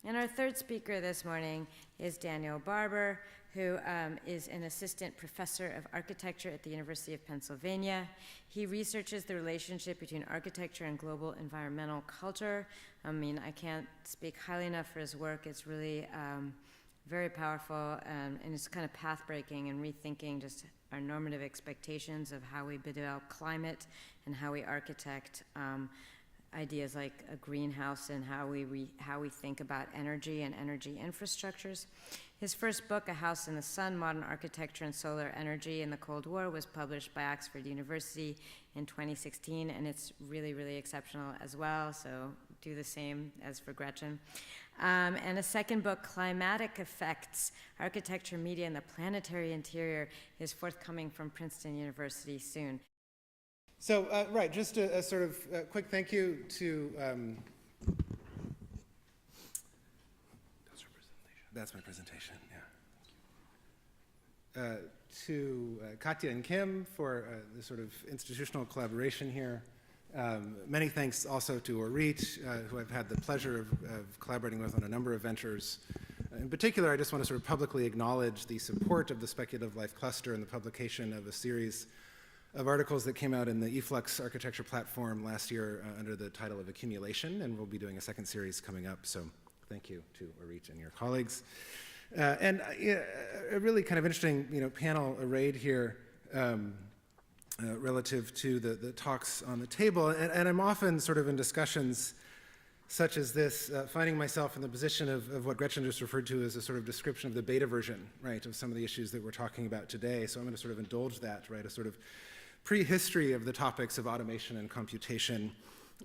And our third speaker this morning is Daniel Barber, who is an assistant professor of architecture at the University of Pennsylvania. He researches the relationship between architecture and global environmental culture. I mean, I can't speak highly enough for his work. It's really very powerful, and it's kind of path-breaking and rethinking just our normative expectations of how we develop climate and how we architect ideas like a greenhouse and how we think about energy and energy infrastructures. His first book, A House in the Sun, Modern Architecture and Solar Energy in the Cold War, was published by Oxford University in 2016, and it's really, really exceptional as well, so do the same as for Gretchen. And a second book, Climatic Effects, Architecture, Media, and the Planetary Interior, is forthcoming from Princeton University soon. So, right, just a sort of quick thank you to, that's my presentation, yeah. To Katya and Kim for the sort of institutional collaboration here. Many thanks also to Orit, who I've had the pleasure of collaborating with on a number of ventures. In particular, I just want to sort of publicly acknowledge the support of the Speculative Life Cluster and the publication of a series of articles that came out in the eFlux architecture platform last year under the title of Accumulation, and we'll be doing a second series coming up, so thank you to Orit and your colleagues. And a really kind of interesting panel arrayed here relative to the talks on the table, and I'm often sort of in discussions such as this, finding myself in the position of what Gretchen just referred to as a sort of description of the beta version, right, of some of the issues that we're talking about today. So I'm going to sort of indulge that, right, a sort of prehistory of the topics of automation and computation,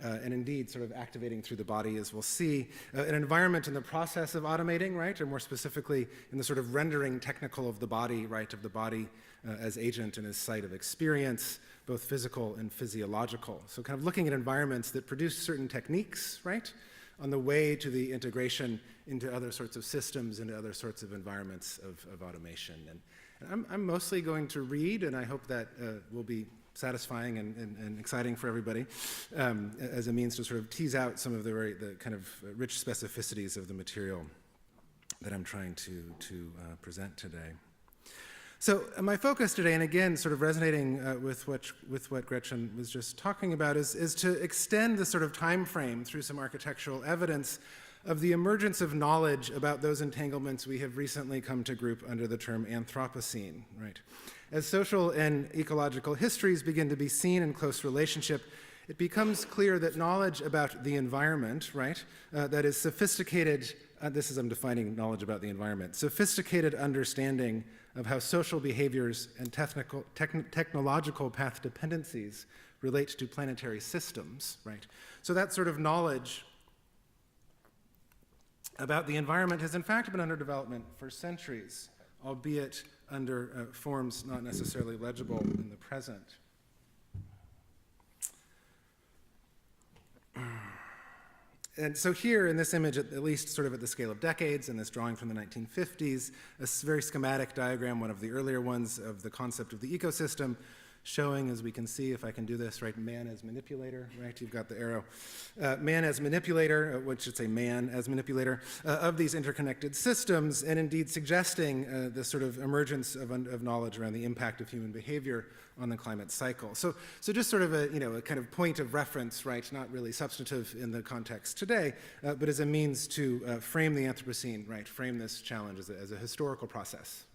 and indeed sort of activating through the body, as we'll see, an environment in the process of automating, right, or more specifically in the sort of rendering technical of the body, right, of the body as agent and as site of experience, both physical and physiological. So kind of looking at environments that produce certain techniques, right, on the way to the integration into other sorts of systems, into other sorts of environments of automation. And I'm mostly going to read, and I hope that will be satisfying and exciting for everybody as a means to sort of tease out some of the kind of rich specificities of the material that I'm trying to present today. So my focus today, and again, sort of resonating with what Gretchen was just talking about, is to extend the sort of time frame through some architectural evidence of the emergence of knowledge about those entanglements we have recently come to group under the term Anthropocene, right? As social and ecological histories begin to be seen in close relationship, it becomes clear that knowledge about the environment, right, that is sophisticated, I'm defining knowledge about the environment, sophisticated understanding of how social behaviors and technological path dependencies relate to planetary systems, right? So that sort of knowledge about the environment has in fact been under development for centuries, albeit under forms not necessarily legible in the present. And so here in this image, at least sort of at the scale of decades, in this drawing from the 1950s, a very schematic diagram, one of the earlier ones, of the concept of the ecosystem, showing, as we can see, if I can do this, right, man as manipulator, right, you've got the arrow. Man as manipulator, which should say man as manipulator, of these interconnected systems, and indeed suggesting the sort of emergence of knowledge around the impact of human behavior on the climate cycle. So just sort of a kind of point of reference, right, not really substantive in the context today, but as a means to frame the Anthropocene, right, frame this challenge as a historical process.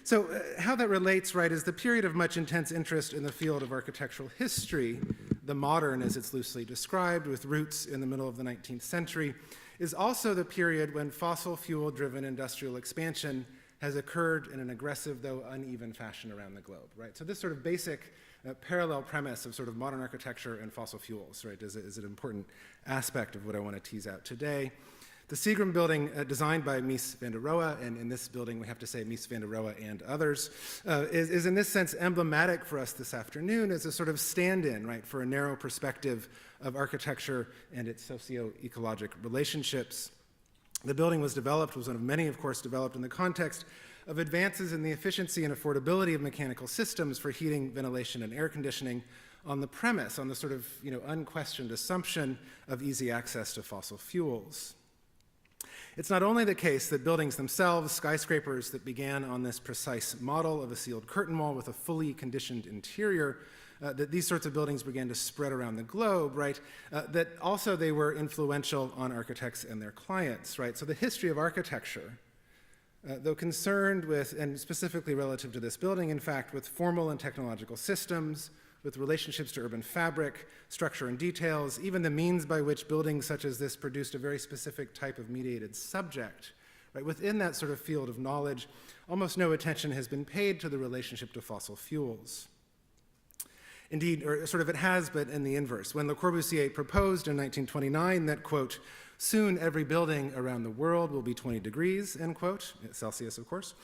So how that relates, right, is the period of much intense interest in the field of architectural history, the modern as it's loosely described, with roots in the middle of the 19th century, is also the period when fossil fuel-driven industrial expansion has occurred in an aggressive, though uneven fashion around the globe, right? So this sort of basic parallel premise of sort of modern architecture and fossil fuels, right, is an important aspect of what I want to tease out today. The Seagram Building, designed by Mies van der Rohe, and in this building we have to say Mies van der Rohe and others, is in this sense emblematic for us this afternoon as a sort of stand-in, right, for a narrow perspective of architecture and its socio-ecologic relationships. The building was one of many, of course, developed in the context of advances in the efficiency and affordability of mechanical systems for heating, ventilation, and air conditioning on the premise, on the sort of, unquestioned assumption of easy access to fossil fuels. It's not only the case that buildings themselves, skyscrapers that began on this precise model of a sealed curtain wall with a fully conditioned interior, that these sorts of buildings began to spread around the globe, right? That also they were influential on architects and their clients, right? So the history of architecture, though concerned with, and specifically relative to this building, in fact, with formal and technological systems, with relationships to urban fabric, structure and details, even the means by which buildings such as this produced a very specific type of mediated subject, right? Within that sort of field of knowledge, almost no attention has been paid to the relationship to fossil fuels. Indeed, or sort of it has, but in the inverse. When Le Corbusier proposed in 1929 that, quote, soon every building around the world will be 20 degrees, end quote, Celsius, of course,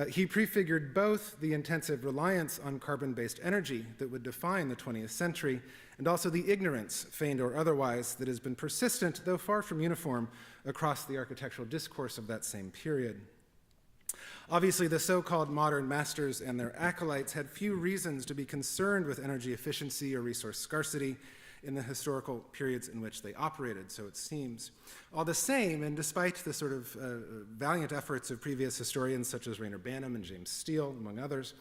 he prefigured both the intensive reliance on carbon-based energy that would define the 20th century and also the ignorance, feigned or otherwise, that has been persistent, though far from uniform, across the architectural discourse of that same period. Obviously, the so-called modern masters and their acolytes had few reasons to be concerned with energy efficiency or resource scarcity in the historical periods in which they operated, so it seems. All the same, and despite the sort of valiant efforts of previous historians such as Rainer Banham and James Steele, among others,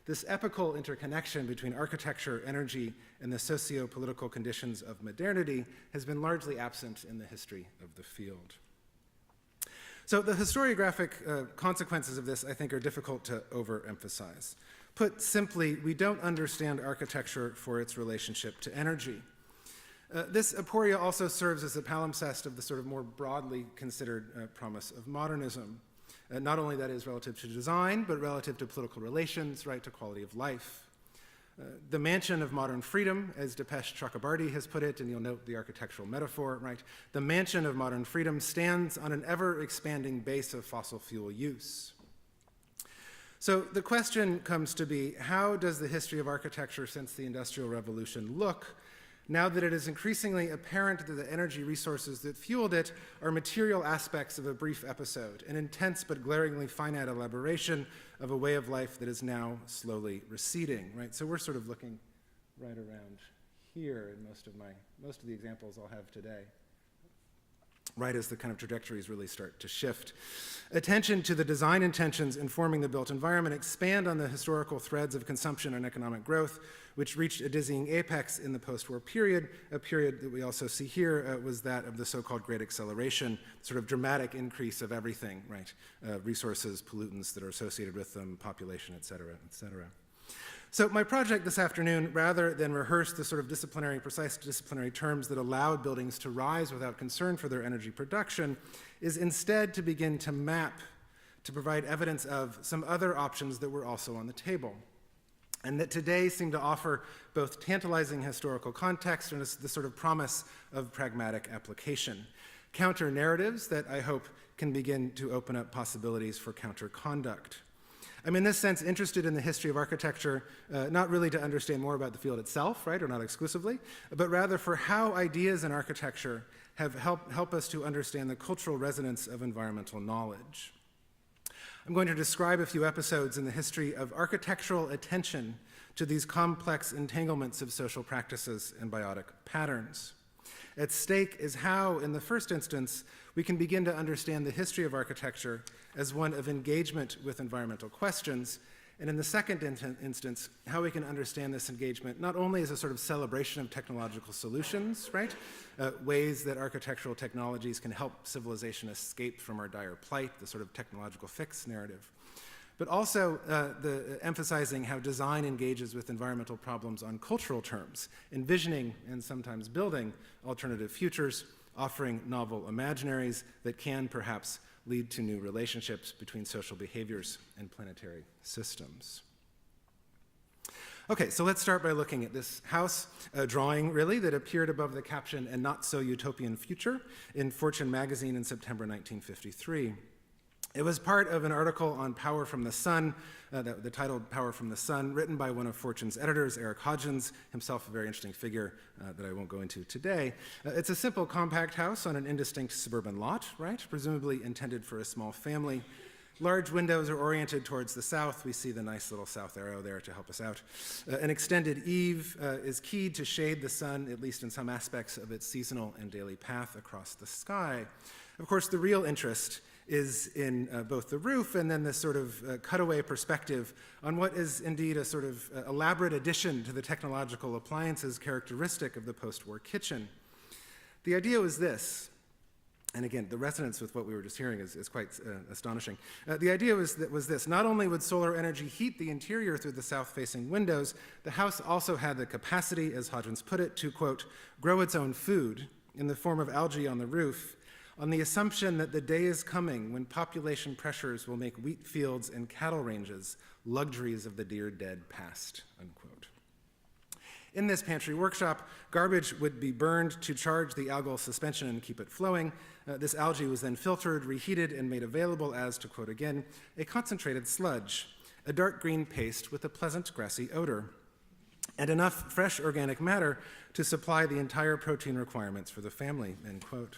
this epical interconnection between architecture, energy, and the socio-political conditions of modernity has been largely absent in the history of the field. So the historiographic consequences of this, I think, are difficult to overemphasize. Put simply, we don't understand architecture for its relationship to energy. This aporia also serves as a palimpsest of the sort of more broadly considered promise of modernism. Not only that is relative to design, but relative to political relations, right, to quality of life. The mansion of modern freedom, as Dipesh Chakrabarty has put it, and you'll note the architectural metaphor, right? The mansion of modern freedom stands on an ever-expanding base of fossil fuel use. So the question comes to be, how does the history of architecture since the Industrial Revolution look, now that it is increasingly apparent that the energy resources that fueled it are material aspects of a brief episode, an intense but glaringly finite elaboration of a way of life that is now slowly receding, right? So we're sort of looking right around here in most of the examples I'll have today, right as the kind of trajectories really start to shift. Attention to the design intentions informing the built environment expand on the historical threads of consumption and economic growth, which reached a dizzying apex in the post-war period. A period that we also see here was that of the so-called Great Acceleration, sort of dramatic increase of everything, right? Resources, pollutants that are associated with them, population, et cetera, et cetera. So my project this afternoon, rather than rehearse the sort of precise disciplinary terms that allowed buildings to rise without concern for their energy production, is instead to begin to map, to provide evidence of some other options that were also on the table, and that today seem to offer both tantalizing historical context and the sort of promise of pragmatic application. Counter-narratives that I hope can begin to open up possibilities for counter-conduct. I'm in this sense interested in the history of architecture, not really to understand more about the field itself, right, or not exclusively, but rather for how ideas in architecture have helped us to understand the cultural resonance of environmental knowledge. I'm going to describe a few episodes in the history of architectural attention to these complex entanglements of social practices and biotic patterns. At stake is how, in the first instance, we can begin to understand the history of architecture as one of engagement with environmental questions, and in the second instance, how we can understand this engagement not only as a sort of celebration of technological solutions, right? Ways that architectural technologies can help civilization escape from our dire plight, the sort of technological fix narrative, but also emphasizing how design engages with environmental problems on cultural terms, envisioning and sometimes building alternative futures, offering novel imaginaries that can perhaps lead to new relationships between social behaviors and planetary systems. Okay, so let's start by looking at this house, a drawing really that appeared above the caption "A Not So Utopian Future" in Fortune magazine in September 1953. It was part of an article on Power from the Sun, the title Power from the Sun, written by one of Fortune's editors, Eric Hodgins, himself a very interesting figure that I won't go into today. It's a simple compact house on an indistinct suburban lot, right? Presumably intended for a small family. Large windows are oriented towards the south. We see the nice little south arrow there to help us out. An extended eave is keyed to shade the sun, at least in some aspects of its seasonal and daily path across the sky. Of course, the real interest is in both the roof and then this sort of cutaway perspective on what is indeed a sort of elaborate addition to the technological appliances characteristic of the post-war kitchen. The idea was this, and again, the resonance with what we were just hearing is quite astonishing. The idea was this: not only would solar energy heat the interior through the south-facing windows, the house also had the capacity, as Hodgins put it, to, quote, grow its own food in the form of algae on the roof, on the assumption that the day is coming when population pressures will make wheat fields and cattle ranges luxuries of the dear dead past, unquote. In this pantry workshop, garbage would be burned to charge the algal suspension and keep it flowing. This algae was then filtered, reheated, and made available as, to quote again, a concentrated sludge, a dark green paste with a pleasant grassy odor, and enough fresh organic matter to supply the entire protein requirements for the family, end quote.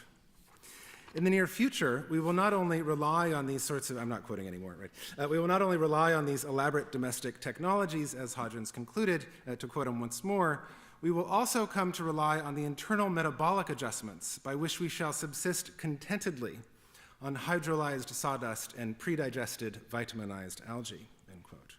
In the near future, we will not only rely on these sorts of, I'm not quoting anymore, right? We will not only rely on these elaborate domestic technologies, as Hodgins concluded, to quote him once more, we will also come to rely on the internal metabolic adjustments by which we shall subsist contentedly on hydrolyzed sawdust and predigested vitaminized algae, end quote.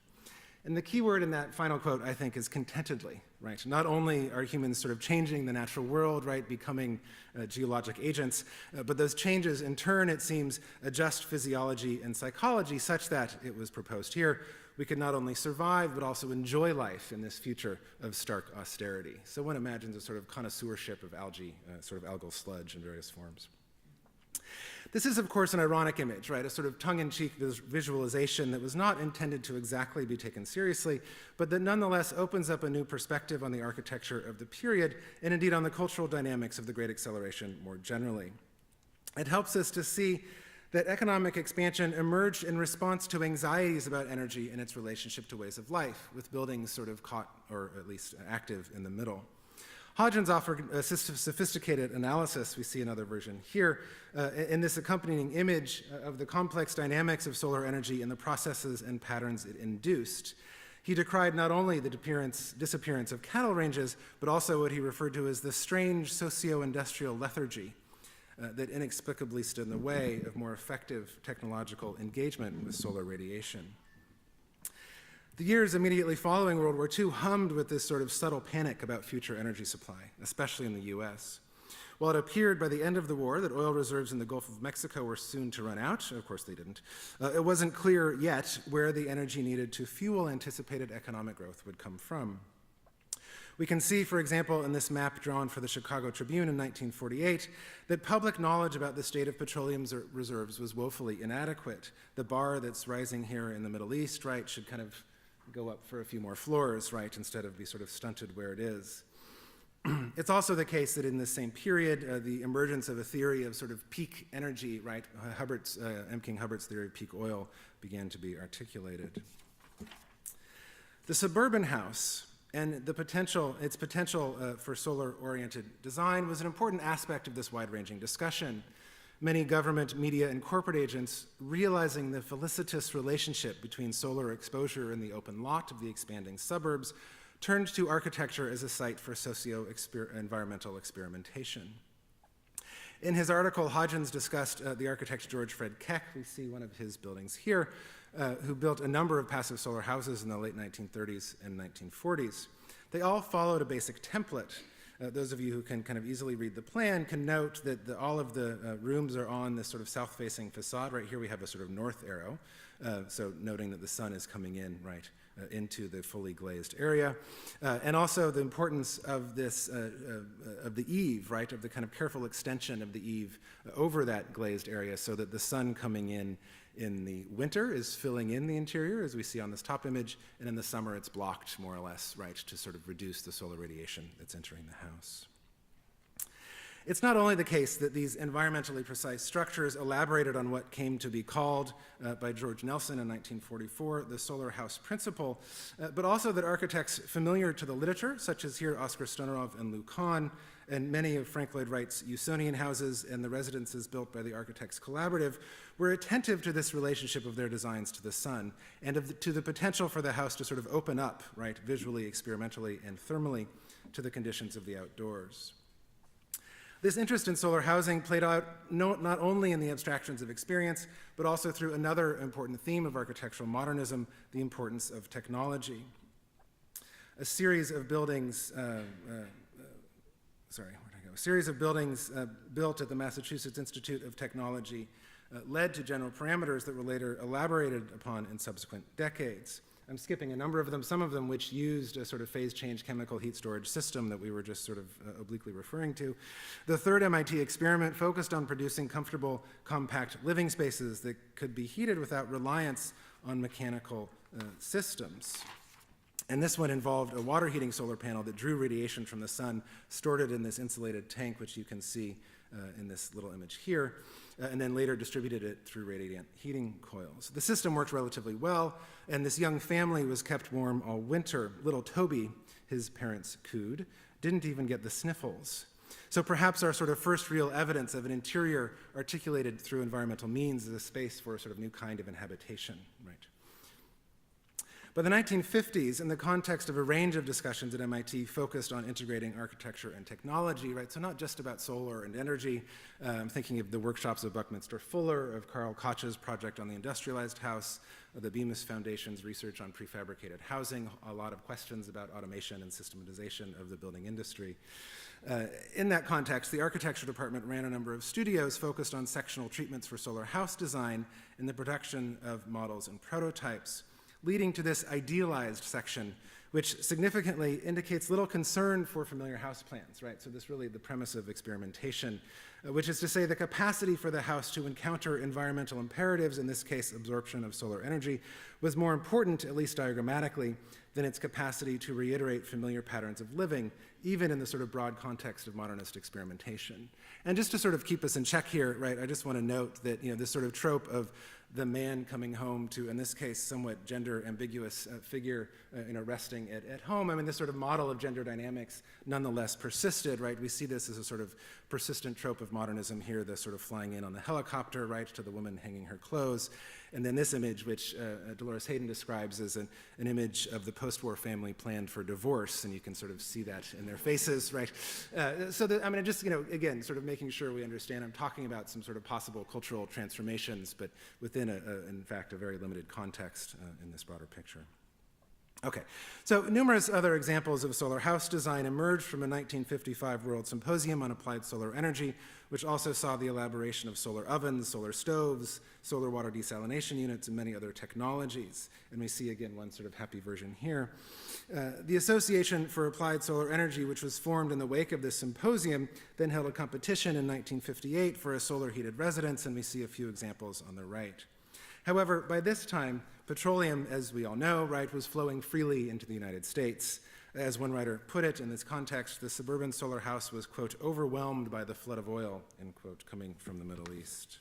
And the key word in that final quote, I think, is contentedly, right? Not only are humans sort of changing the natural world, right, becoming geologic agents, but those changes in turn, it seems, adjust physiology and psychology such that, it was proposed here, we could not only survive, but also enjoy life in this future of stark austerity. So one imagines a sort of connoisseurship of algae, sort of algal sludge in various forms. This is, of course, an ironic image, right? A sort of tongue-in-cheek visualization that was not intended to exactly be taken seriously, but that nonetheless opens up a new perspective on the architecture of the period, and indeed on the cultural dynamics of the Great Acceleration more generally. It helps us to see that economic expansion emerged in response to anxieties about energy and its relationship to ways of life, with buildings sort of caught, or at least active, in the middle. Hodgins offered a sophisticated analysis, we see another version here, in this accompanying image of the complex dynamics of solar energy and the processes and patterns it induced. He decried not only the disappearance of cattle ranges, but also what he referred to as the strange socio-industrial lethargy that inexplicably stood in the way of more effective technological engagement with solar radiation. The years immediately following World War II hummed with this sort of subtle panic about future energy supply, especially in the US. While it appeared by the end of the war that oil reserves in the Gulf of Mexico were soon to run out, of course they didn't, it wasn't clear yet where the energy needed to fuel anticipated economic growth would come from. We can see, for example, in this map drawn for the Chicago Tribune in 1948, that public knowledge about the state of petroleum reserves was woefully inadequate. The bar that's rising here in the Middle East, right, should kind of go up for a few more floors, right, instead of be sort of stunted where it is. It's also the case that in this same period, the emergence of a theory of sort of peak energy, right, M. King Hubbard's theory of peak oil began to be articulated. The suburban house and its potential for solar-oriented design was an important aspect of this wide-ranging discussion. Many government, media, and corporate agents, realizing the felicitous relationship between solar exposure and the open lot of the expanding suburbs, turned to architecture as a site for socio-environmental experimentation. In his article, Hodgins discussed the architect George Fred Keck, we see one of his buildings here, who built a number of passive solar houses in the late 1930s and 1940s. They all followed a basic template. Those of you who can kind of easily read the plan can note that all of the rooms are on this sort of south-facing facade. Right here we have a sort of north arrow, so noting that the sun is coming in, right, into the fully glazed area. And also the importance of this, of the eave, right, of the kind of careful extension of the eave over that glazed area so that the sun coming in the winter is filling in the interior, as we see on this top image, and in the summer it's blocked more or less, right, to sort of reduce the solar radiation that's entering the house. It's not only the case that these environmentally precise structures elaborated on what came to be called by George Nelson in 1944 the solar house principle, but also that architects familiar to the literature, such as here Oskar Stonerov and Lou Kahn, and many of Frank Lloyd Wright's Usonian houses and the residences built by the Architects Collaborative, were attentive to this relationship of their designs to the sun and to the potential for the house to sort of open up, right, visually, experimentally, and thermally to the conditions of the outdoors. This interest in solar housing played out not only in the abstractions of experience, but also through another important theme of architectural modernism, the importance of technology. A series of buildings, built at the Massachusetts Institute of Technology led to general parameters that were later elaborated upon in subsequent decades. I'm skipping a number of them, some of them which used a sort of phase change chemical heat storage system that we were just sort of obliquely referring to. The third MIT experiment focused on producing comfortable, compact living spaces that could be heated without reliance on mechanical systems. And this one involved a water heating solar panel that drew radiation from the sun, stored it in this insulated tank, which you can see in this little image here, and then later distributed it through radiant heating coils. The system worked relatively well, and this young family was kept warm all winter. Little Toby, his parents cooed, didn't even get the sniffles. So perhaps our sort of first real evidence of an interior articulated through environmental means is a space for a sort of new kind of inhabitation, right? By the 1950s, in the context of a range of discussions at MIT focused on integrating architecture and technology, right? So not just about solar and energy. I'm thinking of the workshops of Buckminster Fuller, of Karl Koch's project on the industrialized house, of the Bemis Foundation's research on prefabricated housing, a lot of questions about automation and systematization of the building industry. In that context, the architecture department ran a number of studios focused on sectional treatments for solar house design and the production of models and prototypes, leading to this idealized section, which significantly indicates little concern for familiar house plans, right? So this really the premise of experimentation, which is to say the capacity for the house to encounter environmental imperatives, in this case absorption of solar energy, was more important, at least diagrammatically, than its capacity to reiterate familiar patterns of living, even in the sort of broad context of modernist experimentation. And just to sort of keep us in check here, right, I just want to note that, this sort of trope of the man coming home to, in this case, somewhat gender ambiguous figure, resting at home. I mean, this sort of model of gender dynamics nonetheless persisted, right? We see this as a sort of persistent trope of modernism here, the sort of flying in on the helicopter, right, to the woman hanging her clothes. And then this image, which Dolores Hayden describes as an image of the post-war family planned for divorce, and you can sort of see that in their faces, right? Again, sort of making sure we understand, I'm talking about some sort of possible cultural transformations, but within, in fact, a very limited context in this broader picture. Okay, so numerous other examples of solar house design emerged from a 1955 World Symposium on Applied Solar Energy, which also saw the elaboration of solar ovens, solar stoves, solar water desalination units, and many other technologies. And we see, again, one sort of happy version here. The Association for Applied Solar Energy, which was formed in the wake of this symposium, then held a competition in 1958 for a solar-heated residence, and we see a few examples on the right. However, by this time, petroleum, as we all know, right, was flowing freely into the United States. As one writer put it in this context, the suburban solar house was, quote, overwhelmed by the flood of oil, end quote, coming from the Middle East.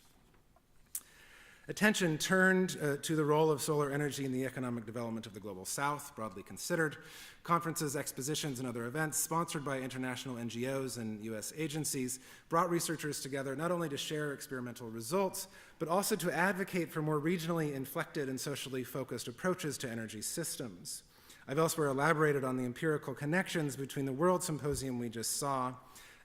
Attention turned to the role of solar energy in the economic development of the Global South, broadly considered. Conferences, expositions, and other events sponsored by international NGOs and US agencies brought researchers together not only to share experimental results, but also to advocate for more regionally inflected and socially focused approaches to energy systems. I've elsewhere elaborated on the empirical connections between the World Symposium we just saw,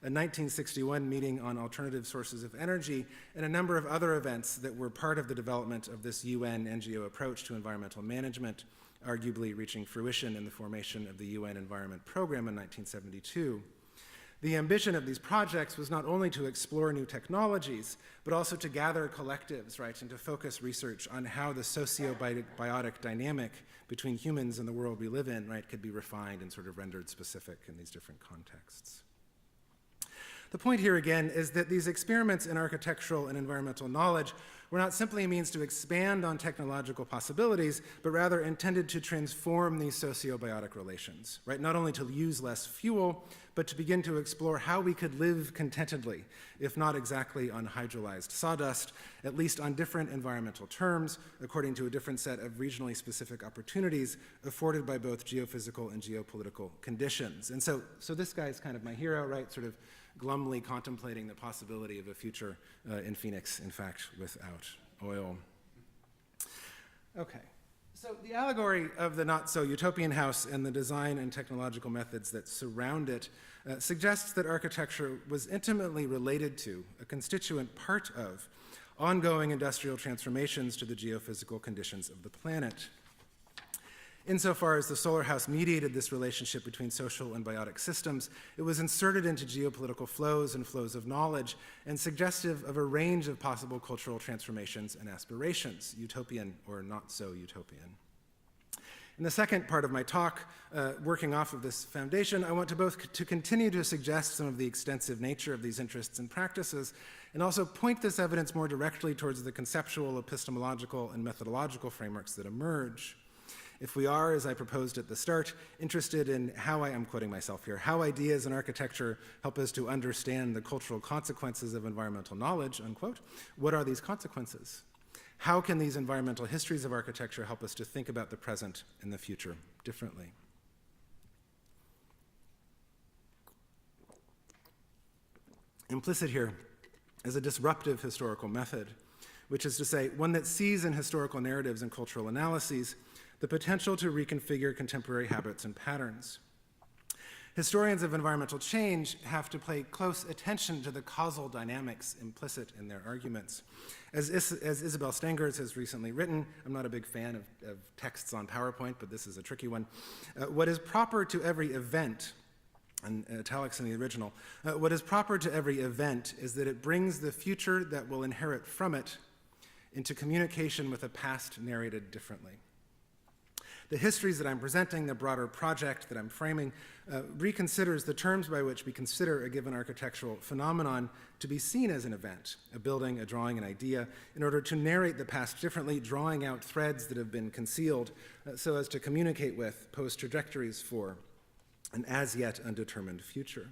a 1961 meeting on alternative sources of energy, and a number of other events that were part of the development of this UN NGO approach to environmental management, arguably reaching fruition in the formation of the UN Environment Program in 1972. The ambition of these projects was not only to explore new technologies, but also to gather collectives, right, and to focus research on how the socio-biotic dynamic between humans and the world we live in, right, could be refined and sort of rendered specific in these different contexts. The point here again is that these experiments in architectural and environmental knowledge were not simply a means to expand on technological possibilities, but rather intended to transform these socio-biotic relations, right? Not only to use less fuel, but to begin to explore how we could live contentedly, if not exactly on hydrolyzed sawdust, at least on different environmental terms, according to a different set of regionally specific opportunities afforded by both geophysical and geopolitical conditions. And so this guy is kind of my hero, right? Sort of glumly contemplating the possibility of a future in Phoenix, in fact, without oil. Okay, So the allegory of the not-so-utopian house and the design and technological methods that surround it suggests that architecture was intimately related to, a constituent part of, ongoing industrial transformations to the geophysical conditions of the planet. Insofar as the solar house mediated this relationship between social and biotic systems, it was inserted into geopolitical flows and flows of knowledge and suggestive of a range of possible cultural transformations and aspirations, utopian or not so utopian. In the second part of my talk, working off of this foundation, I want to continue to suggest some of the extensive nature of these interests and practices, and also point this evidence more directly towards the conceptual, epistemological, and methodological frameworks that emerge. If we are, as I proposed at the start, interested in how I'm quoting myself here, how ideas in architecture help us to understand the cultural consequences of environmental knowledge, unquote, what are these consequences? How can these environmental histories of architecture help us to think about the present and the future differently? Implicit here is a disruptive historical method, which is to say, one that sees in historical narratives and cultural analyses the potential to reconfigure contemporary habits and patterns. Historians of environmental change have to pay close attention to the causal dynamics implicit in their arguments. As Isabel Stengers has recently written, I'm not a big fan of texts on PowerPoint, but this is a tricky one. What is proper to every event, and italics in the original, what is proper to every event is that it brings the future that will inherit from it into communication with a past narrated differently. The histories that I'm presenting, the broader project that I'm framing, reconsiders the terms by which we consider a given architectural phenomenon to be seen as an event, a building, a drawing, an idea, in order to narrate the past differently, drawing out threads that have been concealed so as to communicate with, pose trajectories for, an as yet undetermined future.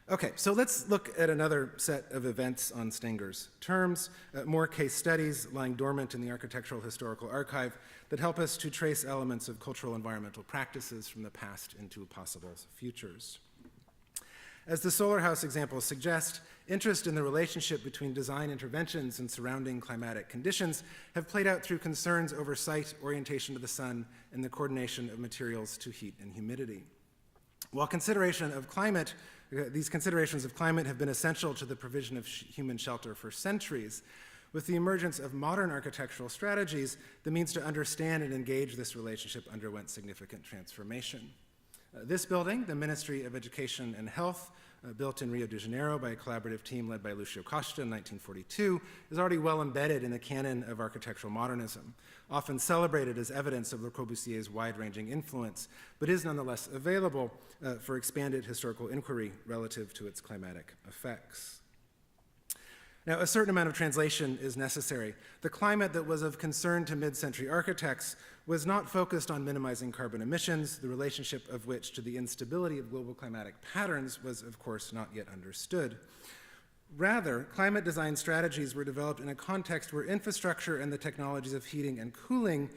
Okay, so let's look at another set of events on Stengers' terms, more case studies lying dormant in the architectural historical archive that help us to trace elements of cultural environmental practices from the past into possible futures. As the solar house examples suggest, interest in the relationship between design interventions and surrounding climatic conditions have played out through concerns over site orientation to the sun and the coordination of materials to heat and humidity. While these considerations of climate have been essential to the provision of human shelter for centuries, with the emergence of modern architectural strategies, the means to understand and engage this relationship underwent significant transformation. This building, the Ministry of Education and Health, built in Rio de Janeiro by a collaborative team led by Lucio Costa in 1942, is already well embedded in the canon of architectural modernism, often celebrated as evidence of Le Corbusier's wide-ranging influence, but is nonetheless available for expanded historical inquiry relative to its climatic effects. Now, a certain amount of translation is necessary. The climate that was of concern to mid-century architects was not focused on minimizing carbon emissions, the relationship of which to the instability of global climatic patterns was, of course, not yet understood. Rather, climate design strategies were developed in a context where infrastructure and the technologies of heating and cooling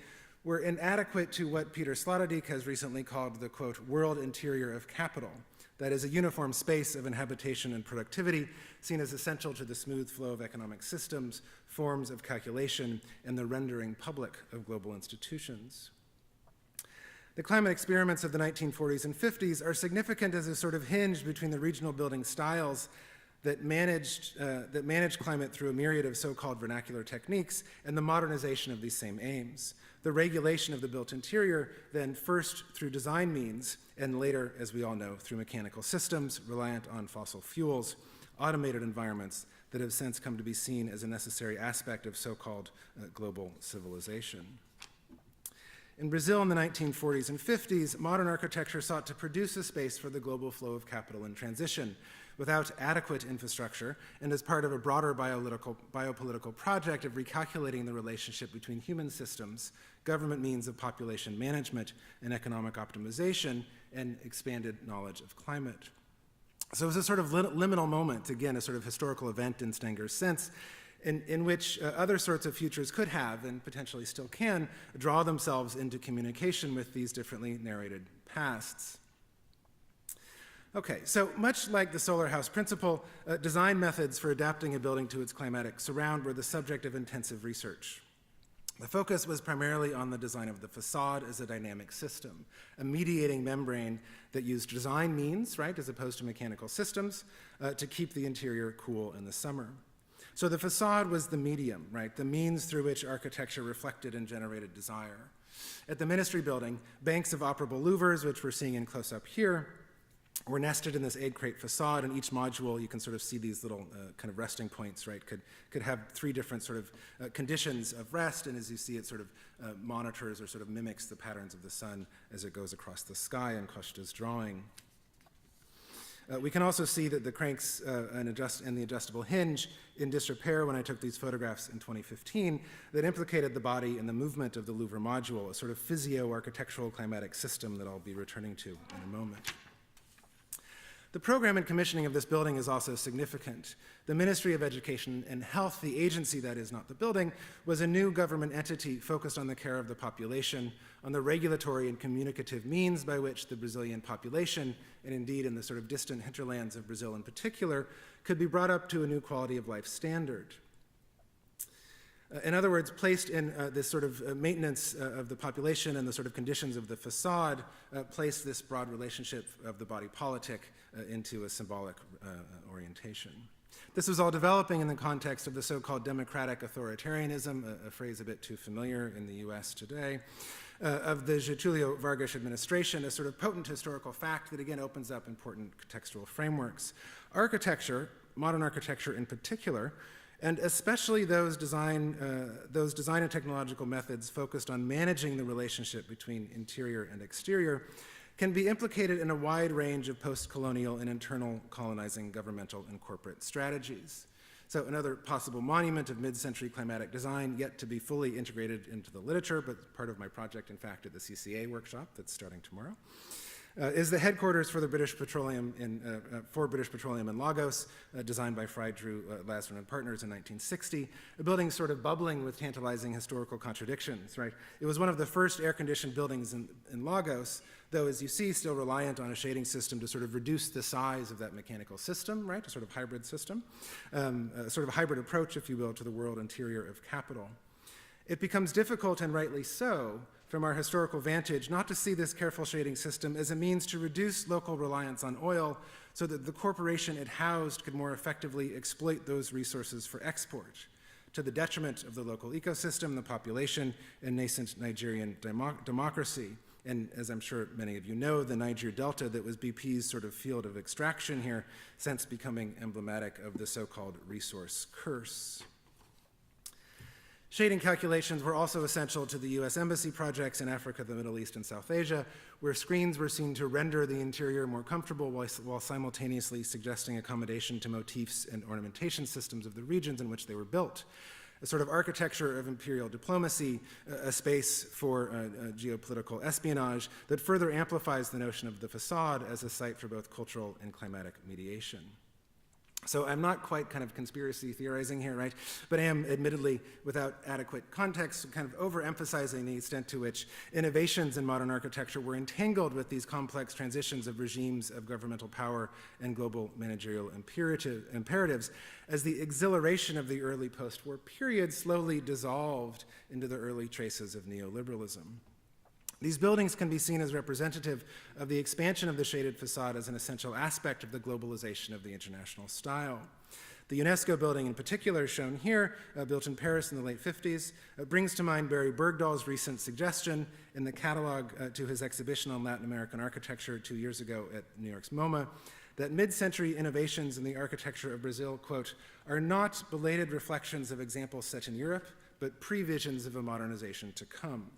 were inadequate to what Peter Sloterdijk has recently called the, quote, world interior of capital. That is, a uniform space of inhabitation and productivity seen as essential to the smooth flow of economic systems, forms of calculation, and the rendering public of global institutions. The climate experiments of the 1940s and 50s are significant as a sort of hinge between the regional building styles that managed climate through a myriad of so-called vernacular techniques and the modernization of these same aims. The regulation of the built interior, then first through design means, and later, as we all know, through mechanical systems reliant on fossil fuels, automated environments that have since come to be seen as a necessary aspect of so-called global civilization. In Brazil in the 1940s and 50s, modern architecture sought to produce a space for the global flow of capital in transition without adequate infrastructure and as part of a broader biopolitical project of recalculating the relationship between human systems, government means of population management and economic optimization, and expanded knowledge of climate. So it was a sort of liminal moment, again, a sort of historical event in Stengers' sense, in which other sorts of futures could have, and potentially still can, draw themselves into communication with these differently narrated pasts. Okay, so much like the solar house principle, design methods for adapting a building to its climatic surround were the subject of intensive research. The focus was primarily on the design of the facade as a dynamic system, a mediating membrane that used design means, right, as opposed to mechanical systems, to keep the interior cool in the summer. So the facade was the medium, right, the means through which architecture reflected and generated desire. At the Ministry Building, banks of operable louvers, which we're seeing in close-up here, were nested in this egg crate facade, and each module, you can sort of see these little kind of resting points, right, could have three different sort of conditions of rest, and as you see, it sort of monitors or sort of mimics the patterns of the sun as it goes across the sky in Costa's drawing. We can also see that the cranks and the adjustable hinge in disrepair when I took these photographs in 2015 that implicated the body and the movement of the Louvre module, a sort of physio-architectural climatic system that I'll be returning to in a moment. The program and commissioning of this building is also significant. The Ministry of Education and Health, the agency that is not the building, was a new government entity focused on the care of the population, on the regulatory and communicative means by which the Brazilian population, and indeed in the sort of distant hinterlands of Brazil in particular, could be brought up to a new quality of life standard. In other words, placed in this sort of maintenance of the population and the sort of conditions of the facade, placed this broad relationship of the body politic into a symbolic orientation. This was all developing in the context of the so-called democratic authoritarianism, a phrase a bit too familiar in the US today, of the Getulio Vargas administration, a sort of potent historical fact that again opens up important contextual frameworks. Architecture, modern architecture in particular, and especially those design and technological methods focused on managing the relationship between interior and exterior, can be implicated in a wide range of post-colonial and internal colonizing governmental and corporate strategies. So another possible monument of mid-century climatic design yet to be fully integrated into the literature, but part of my project, in fact, at the CCA workshop that's starting tomorrow, is the headquarters for the British Petroleum in Lagos, designed by Fry Drew Lasner and Partners in 1960, a building sort of bubbling with tantalizing historical contradictions, right? It was one of the first air-conditioned buildings in Lagos, though, as you see, still reliant on a shading system to sort of reduce the size of that mechanical system, right? A sort of hybrid system, a sort of hybrid approach, if you will, to the world interior of capital. It becomes difficult, and rightly so, from our historical vantage, not to see this careful shading system as a means to reduce local reliance on oil so that the corporation it housed could more effectively exploit those resources for export, to the detriment of the local ecosystem, the population, and nascent Nigerian democracy. And as I'm sure many of you know, the Niger Delta that was BP's sort of field of extraction here, since becoming emblematic of the so-called resource curse. Shading calculations were also essential to the US Embassy projects in Africa, the Middle East, and South Asia, where screens were seen to render the interior more comfortable while simultaneously suggesting accommodation to motifs and ornamentation systems of the regions in which they were built. A sort of architecture of imperial diplomacy, a space for geopolitical espionage that further amplifies the notion of the facade as a site for both cultural and climatic mediation. So I'm not quite kind of conspiracy theorizing here, right? But I am admittedly, without adequate context, kind of overemphasizing the extent to which innovations in modern architecture were entangled with these complex transitions of regimes of governmental power and global managerial imperatives, as the exhilaration of the early post-war period slowly dissolved into the early traces of neoliberalism. These buildings can be seen as representative of the expansion of the shaded facade as an essential aspect of the globalization of the international style. The UNESCO building in particular, shown here, built in Paris in the late 50s, brings to mind Barry Bergdahl's recent suggestion in the catalog to his exhibition on Latin American architecture 2 years ago at New York's MoMA, that mid-century innovations in the architecture of Brazil, quote, are not belated reflections of examples set in Europe, but previsions of a modernization to come.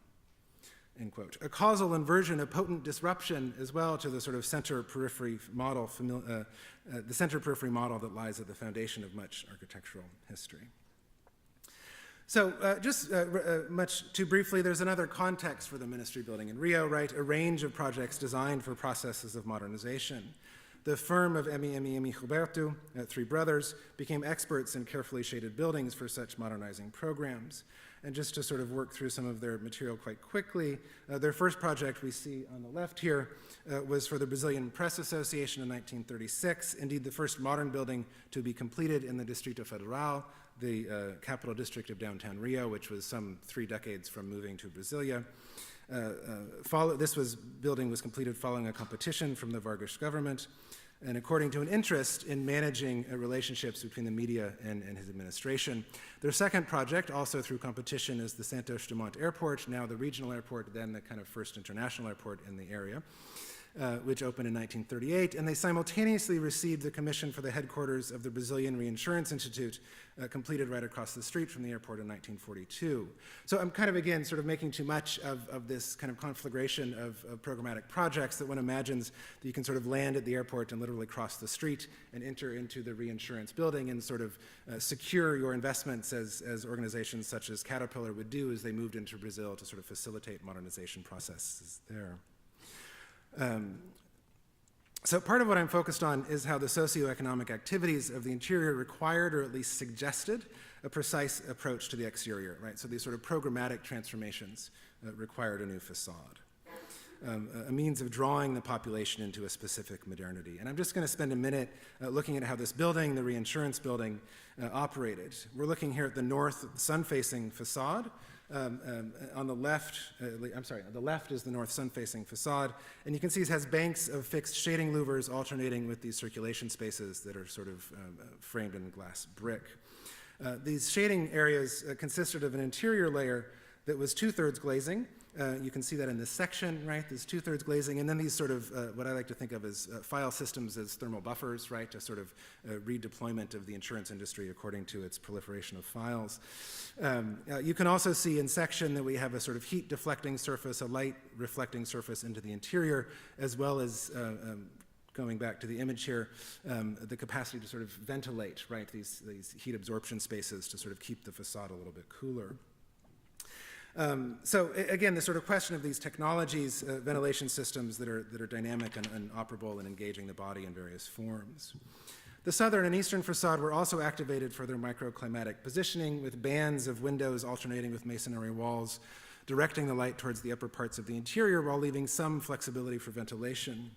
End quote. A causal inversion, a potent disruption as well to the sort of center-periphery model, the center-periphery model that lies at the foundation of much architectural history. So just much too briefly, there's another context for the Ministry Building in Rio, right? A range of projects designed for processes of modernization. The firm of Emi Gilberto, three brothers, became experts in carefully shaded buildings for such modernizing programs. And just to sort of work through some of their material quite quickly, their first project we see on the left here was for the Brazilian Press Association in 1936, indeed the first modern building to be completed in the Distrito Federal, the capital district of downtown Rio, which was some 3 decades from moving to Brasilia. Building was completed following a competition from the Vargas government, and according to an interest in managing relationships between the media and his administration. Their second project, also through competition, is the Santos Dumont Airport, now the regional airport, then the kind of first international airport in the area, which opened in 1938, and they simultaneously received the commission for the headquarters of the Brazilian Reinsurance Institute, completed right across the street from the airport in 1942. So I'm kind of, again, sort of making too much of this kind of conflagration of programmatic projects that one imagines that you can sort of land at the airport and literally cross the street and enter into the reinsurance building and sort of secure your investments as organizations such as Caterpillar would do as they moved into Brazil to sort of facilitate modernization processes there. So part of what I'm focused on is how the socioeconomic activities of the interior required, or at least suggested, a precise approach to the exterior, right? So these sort of programmatic transformations required a new facade, a means of drawing the population into a specific modernity. And I'm just going to spend a minute looking at how this building, the reinsurance building, operated. We're looking here at the north sun-facing facade. On the left, the left is the north sun-facing facade, and you can see it has banks of fixed shading louvers alternating with these circulation spaces that are sort of framed in glass brick. These shading areas consisted of an interior layer that was 2/3 glazing. You can see that in this section, right? There's 2/3 glazing, and then these sort of, what I like to think of as file systems as thermal buffers, right? To sort of redeployment of the insurance industry according to its proliferation of files. You can also see in section that we have a sort of heat deflecting surface, a light reflecting surface into the interior, as well as going back to the image here, the capacity to sort of ventilate, right? These heat absorption spaces to sort of keep the facade a little bit cooler. So again, the sort of question of these technologies, ventilation systems that are dynamic and operable and engaging the body in various forms. The southern and eastern facade were also activated for their microclimatic positioning, with bands of windows alternating with masonry walls, directing the light towards the upper parts of the interior while leaving some flexibility for ventilation.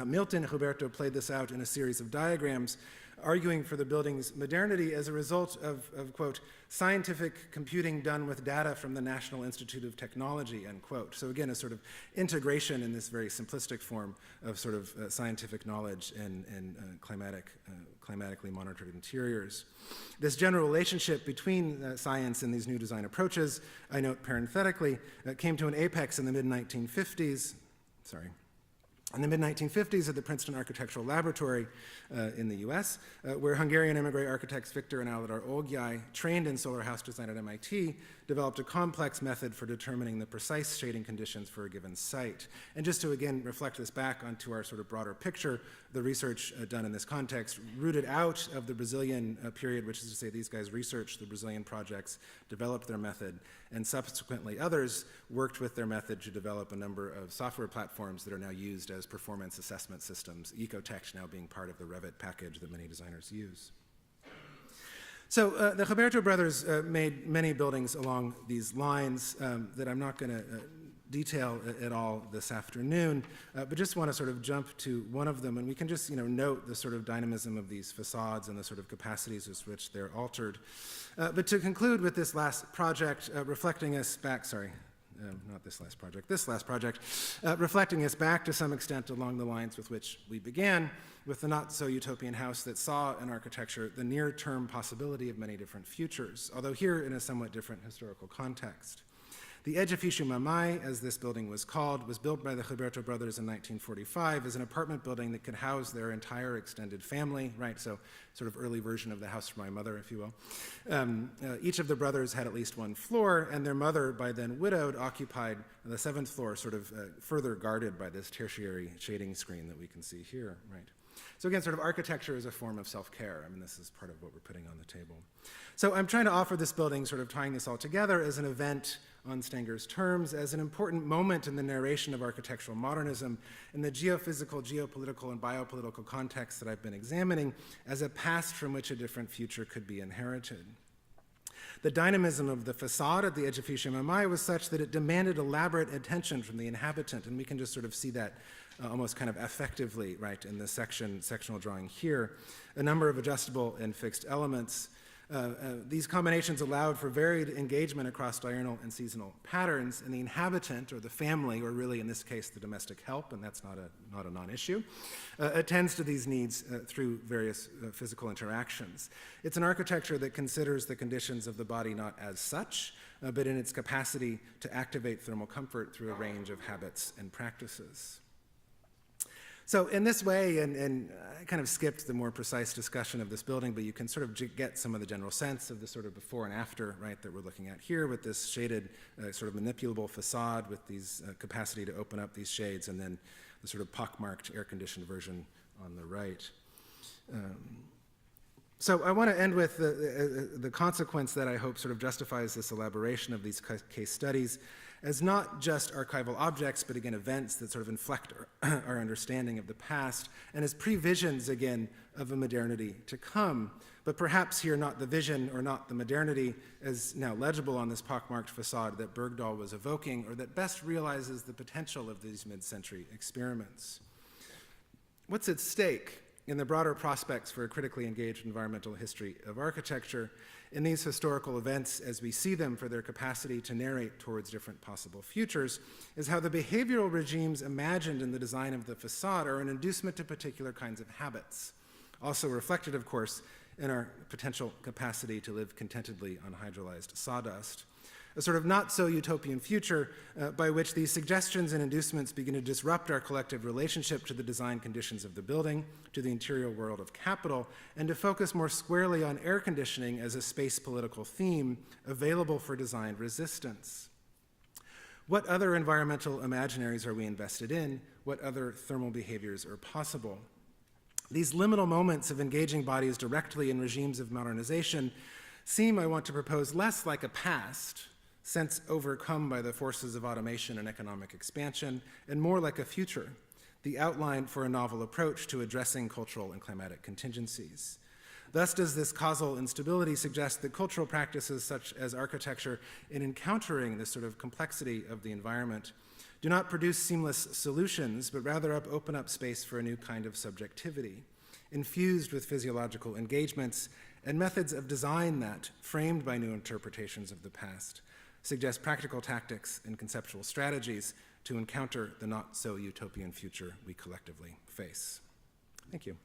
Milton Roberto played this out in a series of diagrams, arguing for the building's modernity as a result of quote, scientific computing done with data from the National Institute of Technology, end quote. So again, a sort of integration in this very simplistic form of sort of scientific knowledge and climatically monitored interiors. This general relationship between science and these new design approaches, I note parenthetically, came to an apex in the mid-1950s. In the mid-1950s at the Princeton Architectural Laboratory in the US, where Hungarian immigrant architects Victor and Aladar Ogyay, trained in solar house design at MIT, developed a complex method for determining the precise shading conditions for a given site. And just to again reflect this back onto our sort of broader picture, the research done in this context rooted out of the Brazilian period, which is to say these guys researched the Brazilian projects, developed their method, and subsequently others worked with their method to develop a number of software platforms that are now used as performance assessment systems, Ecotech now being part of the Revit package that many designers use. So the Roberto brothers made many buildings along these lines that I'm not going to detail at all this afternoon, but just want to sort of jump to one of them, and we can just note the sort of dynamism of these facades and the sort of capacities with which they're altered. But to conclude with this last project, reflecting us back, this last project, reflecting us back to some extent along the lines with which we began, with the not-so-utopian house that saw in architecture the near-term possibility of many different futures, although here in a somewhat different historical context. The Edifício Mamãe, as this building was called, was built by the Roberto brothers in 1945 as an apartment building that could house their entire extended family, right? So sort of early version of the house for my mother, if you will. Each of the brothers had at least one floor, and their mother, by then widowed, occupied the 7th floor, sort of further guarded by this tertiary shading screen that we can see here, right? So again, sort of architecture is a form of self-care. I mean, this is part of what we're putting on the table. So I'm trying to offer this building, sort of tying this all together as an event on Stenger's terms, as an important moment in the narration of architectural modernism in the geophysical, geopolitical, and biopolitical context that I've been examining, as a past from which a different future could be inherited. The dynamism of the facade at the Edifício Mamãe was such that it demanded elaborate attention from the inhabitant, and we can just sort of see that almost kind of effectively, right, in the sectional drawing here. A number of adjustable and fixed elements, These combinations allowed for varied engagement across diurnal and seasonal patterns, and the inhabitant, or the family, or really in this case the domestic help, and that's not a non-issue, attends to these needs through various physical interactions. It's an architecture that considers the conditions of the body not as such, but in its capacity to activate thermal comfort through a range of habits and practices. So in this way, and I kind of skipped the more precise discussion of this building, but you can sort of get some of the general sense of the sort of before and after, right, that we're looking at here with this shaded, sort of manipulable facade with these capacity to open up these shades, and then the sort of pockmarked air-conditioned version on the right. So I want to end with the consequence that I hope sort of justifies this elaboration of these case studies as not just archival objects, but again events that sort of inflect our understanding of the past, and as previsions, again, of a modernity to come. But perhaps here not the vision or not the modernity as now legible on this pockmarked facade that Bergdahl was evoking, or that best realizes the potential of these mid-century experiments. What's at stake in the broader prospects for a critically engaged environmental history of architecture in these historical events as we see them for their capacity to narrate towards different possible futures is how the behavioral regimes imagined in the design of the facade are an inducement to particular kinds of habits, also reflected, of course, in our potential capacity to live contentedly on hydrolyzed sawdust. A sort of not-so-utopian future by which these suggestions and inducements begin to disrupt our collective relationship to the design conditions of the building, to the interior world of capital, and to focus more squarely on air conditioning as a space political theme available for design resistance. What other environmental imaginaries are we invested in? What other thermal behaviors are possible? These liminal moments of engaging bodies directly in regimes of modernization seem, I want to propose, less like a past, since overcome by the forces of automation and economic expansion, and more like a future, the outline for a novel approach to addressing cultural and climatic contingencies. Thus does this causal instability suggest that cultural practices such as architecture, in encountering this sort of complexity of the environment, do not produce seamless solutions, but rather open up space for a new kind of subjectivity, infused with physiological engagements and methods of design that, framed by new interpretations of the past, suggest practical tactics and conceptual strategies to encounter the not-so-utopian future we collectively face. Thank you.